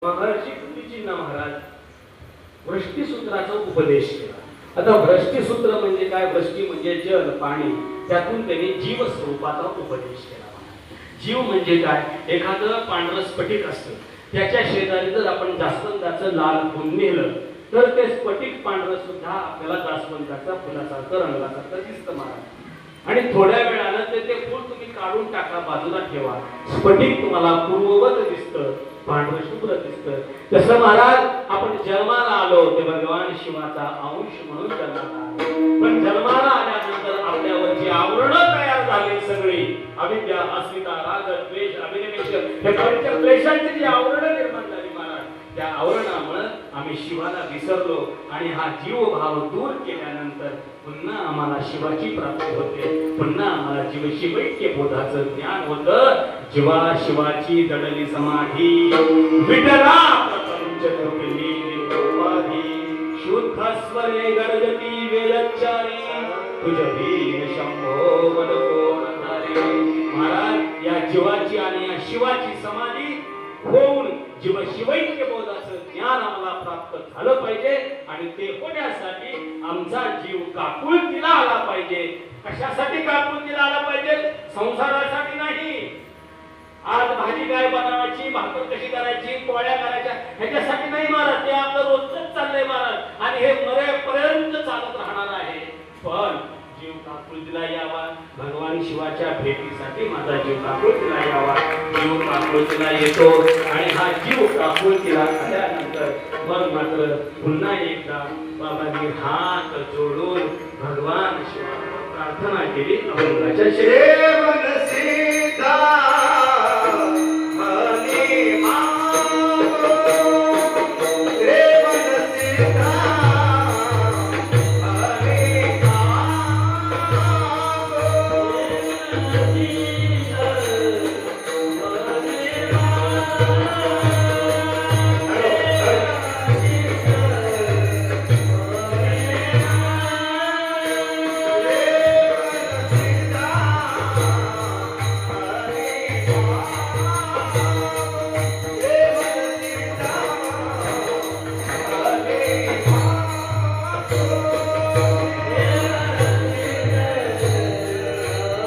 महर्षी कृतीचिन्ह महाराज वृष्टीसूत्राचा उपदेश केला. आता वृष्टीसूत्र म्हणजे काय? वृष्टी म्हणजे जल, पाणी. त्यातून त्यांनी जीव स्वरूपाचा उपदेश केला. जीव म्हणजे काय? एखादं पांढरं स्फटिक असतं, त्याच्या शेजारी जर आपण जास्वंदाचं लाल फुल नेलं तर ते स्फटिक पांढरं सुद्धा आपल्याला जास्वंदाच्या फुलासारखं रंगासारखं दिसतं महाराज. आणि थोड्या वेळानं ते फूल तुम्ही काढून टाका, बाजूला ठेवा, स्फटिक तुम्हाला पूर्ववत दिसतं, पांढरं शुभ्र दिसतं. तसं महाराज आपण जन्माला आलो ते भगवान शिवाचा अंश म्हणून जन्माला आलो. पण जन्माला आल्यानंतर आपल्यावर जी आवरण तयार झाली सगळी अविद्या, अस्मिता, राग, द्वेष, अभिनिवेश, हे पंच क्लेशांची जी आवरण निर्माण झाली महाराज, त्या आवरणामुळे आम्ही शिवाला विसरलो. आणि हा जीव भाव दूर केल्यानंतर पुन्हा आम्हाला शिवाची प्राप्ती होते, पुन्हा आम्हाला जीव शिवैक्य बोधाचं ज्ञान होतं. जीवा शिवाची दडली समाधी, विठला प्रपंच कृपी उपाधी, शुद्ध स्वरे गर्जती वेदचारी, तुझ वीर शंभो मन कोण धारे. महाराज या जीवाची आणि या शिवाची समाधी होऊन जीव शिवैक्य बोधाचं ज्ञान आम्हाला प्राप्त झालं पाहिजे. आणि ते होण्यासाठी आमचा जीव काकुळतीला आला पाहिजे. कशासाठी काकुळतीला आला पाहिजे? संसारासाठी नाही. आज भाजी काय बनवायची, भाकर कशी करायची, पोळ्या करायच्या, ह्याच्यासाठी नाही महाराज. ते आपलं रोजच चाललंय महाराज, आणि हे मरेपर्यंत चालत राहणार आहे. पण जीव काकुळतीला यावा, भगवान शिवाच्या भेटीसाठी माझा जीव काकुळतीला यावा. जीव काकुळतीला येतो आणि हा जीव काकुळतीला आल्यानंतर मग मात्र पुन्हा एकदा बाबांनी हात जोडून भगवान शिवाला प्रार्थना केली. अभंगाच्या शेवट सीता Thank you.